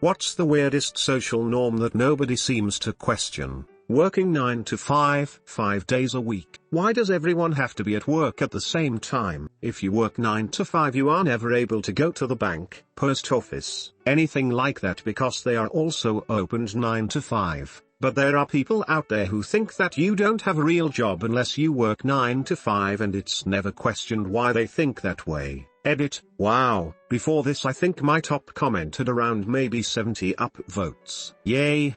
What's the weirdest social norm that nobody seems to question? Working 9 to 5, 5 days a week. Why does everyone have to be at work at the same time? If you work 9 to 5 you are never able to go to the bank, post office, anything like that because they are also opened 9 to 5. But there are people out there who think that you don't have a real job unless you work 9 to 5 and it's never questioned why they think that way. Edit. Wow. Before this I think my top comment had around maybe 70 upvotes. Yay.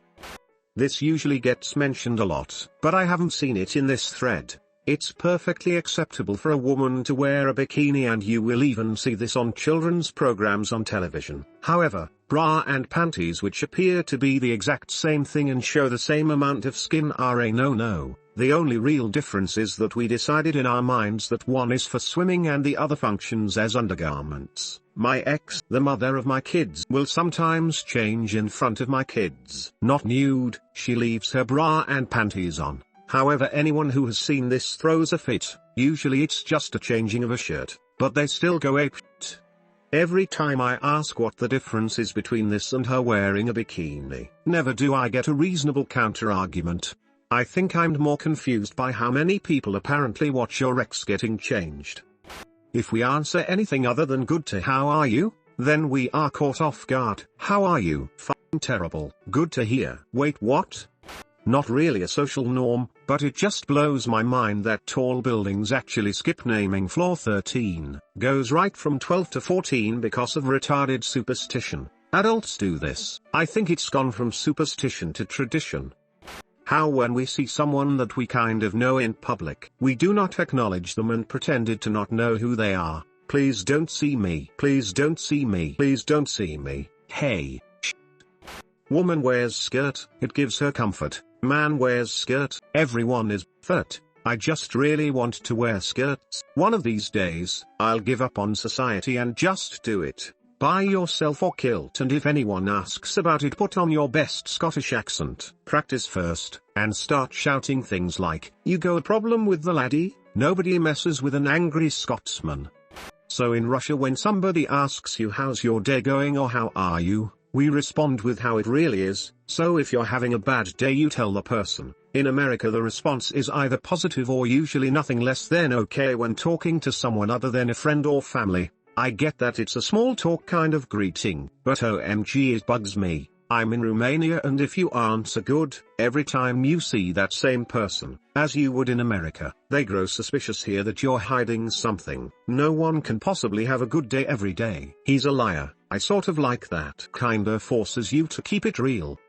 This usually gets mentioned a lot, but I haven't seen it in this thread. It's perfectly acceptable for a woman to wear a bikini and you will even see this on children's programs on television. However, bra and panties which appear to be the exact same thing and show the same amount of skin are a no-no. The only real difference is that we decided in our minds that one is for swimming and the other functions as undergarments. My ex, the mother of my kids, will sometimes change in front of my kids. Not nude, she leaves her bra and panties on. However, anyone who has seen this throws a fit. Usually it's just a changing of a shirt, but they still go apeshit. Every time I ask what the difference is between this and her wearing a bikini, never do I get a reasonable counter-argument. I think I'm more confused by how many people apparently watch your ex getting changed. If we answer anything other than good to how are you, then we are caught off guard. How are you? Fine, terrible. Good to hear. Wait, what? Not really a social norm, but it just blows my mind that tall buildings actually skip naming floor 13, goes right from 12 to 14 because of retarded superstition. Adults do this. I think it's gone from superstition to tradition. How when we see someone that we kind of know in public, we do not acknowledge them and pretended to not know who they are. Please don't see me. Please don't see me. Please don't see me. Hey. Woman wears skirt, it gives her comfort. Man wears skirt, everyone is fat. I just really want to wear skirts. One of these days, I'll give up on society and just do it. Buy yourself a kilt and if anyone asks about it put on your best Scottish accent. Practice first, and start shouting things like, you go a problem with the laddie? Nobody messes with an angry Scotsman. So in Russia when somebody asks you how's your day going or how are you, we respond with how it really is, so if you're having a bad day you tell the person. In America the response is either positive or usually nothing less than okay when talking to someone other than a friend or family. I get that it's a small talk kind of greeting, but OMG it bugs me. I'm in Romania and if you answer good, every time you see that same person, as you would in America, they grow suspicious here that you're hiding something. No one can possibly have a good day every day. He's a liar. I sort of like that. Kinda forces you to keep it real.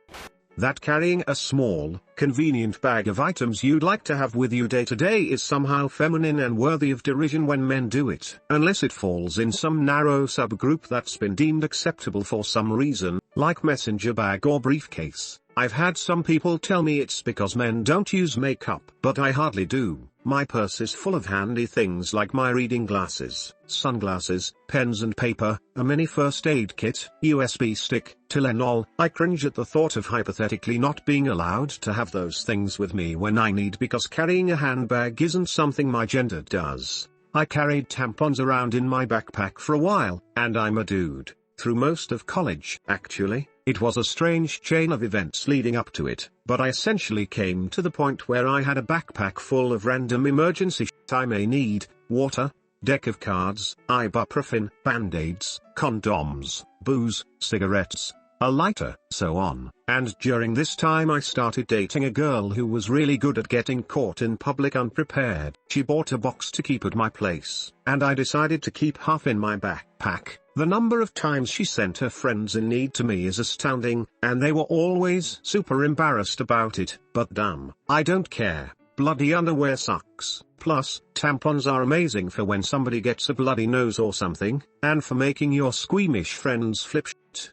That carrying a small, convenient bag of items you'd like to have with you day to day is somehow feminine and worthy of derision when men do it. Unless it falls in some narrow subgroup that's been deemed acceptable for some reason, like messenger bag or briefcase. I've had some people tell me it's because men don't use makeup, but I hardly do. My purse is full of handy things like my reading glasses, sunglasses, pens and paper, a mini first aid kit, USB stick, Tylenol. I cringe at the thought of hypothetically not being allowed to have those things with me when I need because carrying a handbag isn't something my gender does. I carried tampons around in my backpack for a while, and I'm a dude. Through most of college, actually. It was a strange chain of events leading up to it, but I essentially came to the point where I had a backpack full of random emergency shit I may need: water, deck of cards, ibuprofen, band-aids, condoms, booze, cigarettes, a lighter, so on. And during this time I started dating a girl who was really good at getting caught in public unprepared. She bought a box to keep at my place, and I decided to keep half in my backpack. The number of times she sent her friends in need to me is astounding, and they were always super embarrassed about it, but damn, I don't care. Bloody underwear sucks. Plus, tampons are amazing for when somebody gets a bloody nose or something, and for making your squeamish friends flip shit.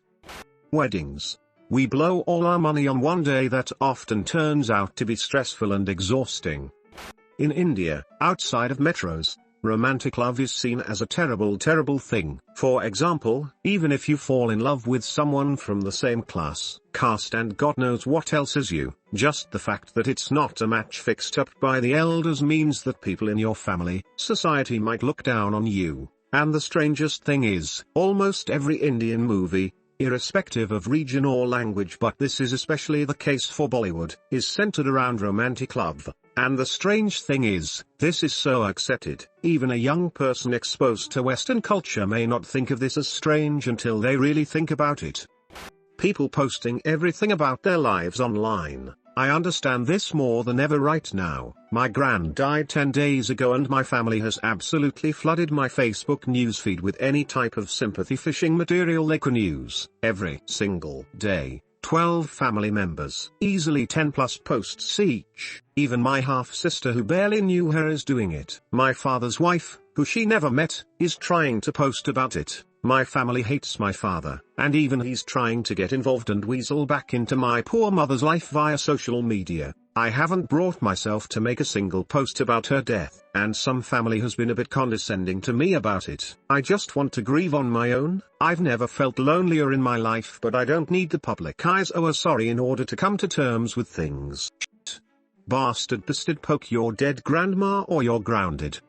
Weddings. We blow all our money on one day that often turns out to be stressful and exhausting. In India, outside of metros, romantic love is seen as a terrible thing. For example, even if you fall in love with someone from the same class, caste and God knows what else as you, just the fact that it's not a match fixed up by the elders means that people in your family, society might look down on you. And the strangest thing is, almost every Indian movie, irrespective of region or language, but this is especially the case for Bollywood, is centered around romantic love. And the strange thing is, this is so accepted. Even a young person exposed to Western culture may not think of this as strange until they really think about it. People posting everything about their lives online. I understand this more than ever right now. My gran died 10 days ago and my family has absolutely flooded my Facebook newsfeed with any type of sympathy fishing material they can use. Every single day, 12 family members, easily 10 plus posts each. Even my half-sister who barely knew her is doing it. My father's wife, who she never met, is trying to post about it. My family hates my father, and even he's trying to get involved and weasel back into my poor mother's life via social media. I haven't brought myself to make a single post about her death, and some family has been a bit condescending to me about it. I just want to grieve on my own. I've never felt lonelier in my life, but I don't need the public eyes or a sorry in order to come to terms with things. Bastard poke your dead grandma or you're grounded.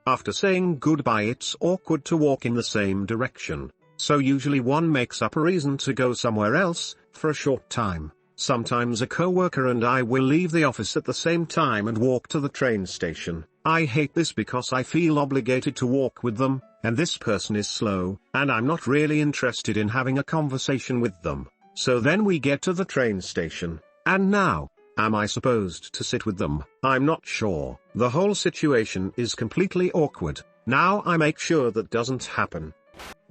After saying goodbye, it's awkward to walk in the same direction, so usually one makes up a reason to go somewhere else, for a short time. Sometimes a coworker and I will leave the office at the same time and walk to the train station. I hate this because I feel obligated to walk with them, and this person is slow, and I'm not really interested in having a conversation with them. So then we get to the train station, and now, am I supposed to sit with them? I'm not sure. The whole situation is completely awkward. Now I make sure that doesn't happen.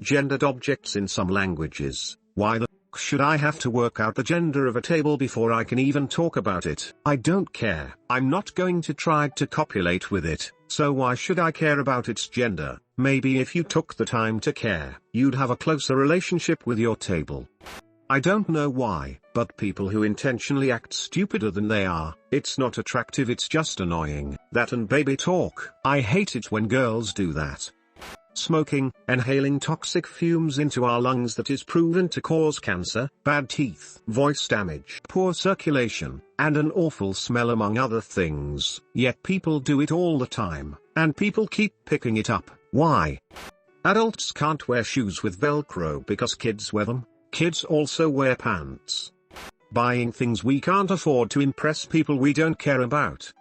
Gendered objects in some languages. Why the f should I have to work out the gender of a table before I can even talk about it? I don't care. I'm not going to try to copulate with it, so why should I care about its gender? Maybe if you took the time to care, you'd have a closer relationship with your table. I don't know why, but people who intentionally act stupider than they are, it's not attractive, it's just annoying. That and baby talk. I hate it when girls do that. Smoking, inhaling toxic fumes into our lungs that is proven to cause cancer, bad teeth, voice damage, poor circulation, and an awful smell among other things. Yet people do it all the time, and people keep picking it up. Why? Adults can't wear shoes with Velcro because kids wear them. Kids also wear pants. Buying things we can't afford to impress people we don't care about.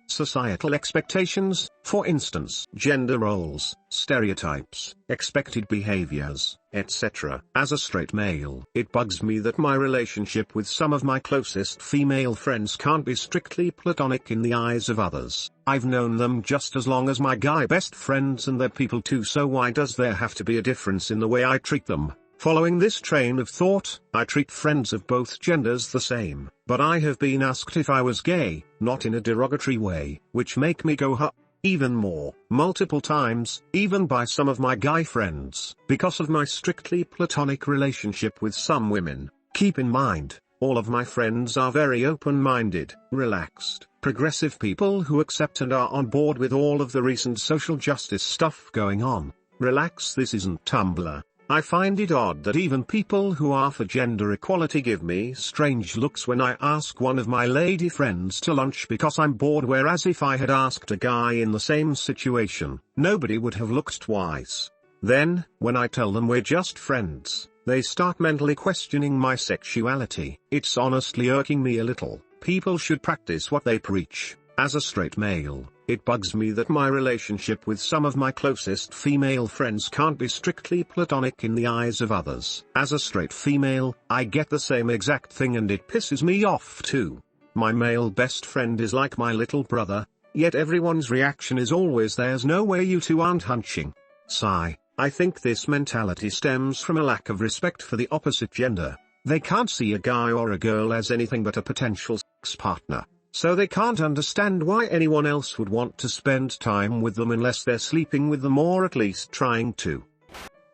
Societal expectations, for instance, gender roles, stereotypes, expected behaviors, etc. As a straight male, it bugs me that my relationship with some of my closest female friends can't be strictly platonic in the eyes of others. I've known them just as long as my guy best friends and they're people too, so why does there have to be a difference in the way I treat them? Following this train of thought, I treat friends of both genders the same, but I have been asked if I was gay, not in a derogatory way, which make me go huh, even more, multiple times, even by some of my guy friends, because of my strictly platonic relationship with some women. Keep in mind, all of my friends are very open-minded, relaxed, progressive people who accept and are on board with all of the recent social justice stuff going on. Relax, this isn't Tumblr. I find it odd that even people who are for gender equality give me strange looks when I ask one of my lady friends to lunch because I'm bored, whereas if I had asked a guy in the same situation, nobody would have looked twice. Then, when I tell them we're just friends, they start mentally questioning my sexuality. It's honestly irking me a little. People should practice what they preach. As a straight male, it bugs me that my relationship with some of my closest female friends can't be strictly platonic in the eyes of others. As a straight female, I get the same exact thing and it pisses me off too. My male best friend is like my little brother, yet everyone's reaction is always "there's no way you two aren't hunching." Sigh. I think this mentality stems from a lack of respect for the opposite gender. They can't see a guy or a girl as anything but a potential sex partner. So they can't understand why anyone else would want to spend time with them unless they're sleeping with them or at least trying to.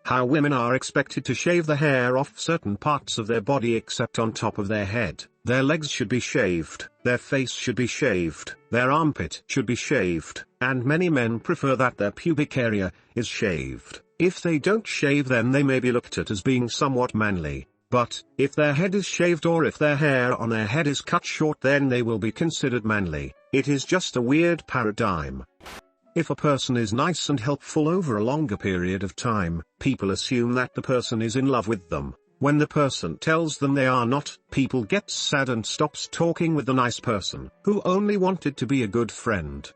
How women are expected to shave the hair off certain parts of their body except on top of their head. Their legs should be shaved, their face should be shaved, their armpit should be shaved, and many men prefer that their pubic area is shaved. If they don't shave, then they may be looked at as being somewhat manly. But, if their head is shaved or if their hair on their head is cut short, then they will be considered manly. It is just a weird paradigm. If a person is nice and helpful over a longer period of time, people assume that the person is in love with them. When the person tells them they are not, people get sad and stops talking with the nice person who only wanted to be a good friend.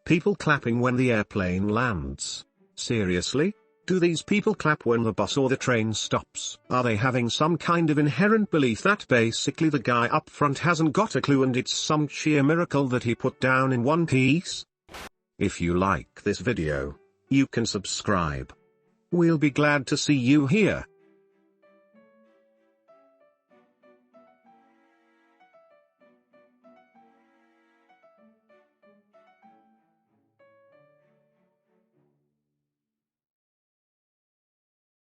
People clapping when the airplane lands. Seriously? Do these people clap when the bus or the train stops? Are they having some kind of inherent belief that basically the guy up front hasn't got a clue and it's some sheer miracle that he put down in one piece? If you like this video, you can subscribe. We'll be glad to see you here.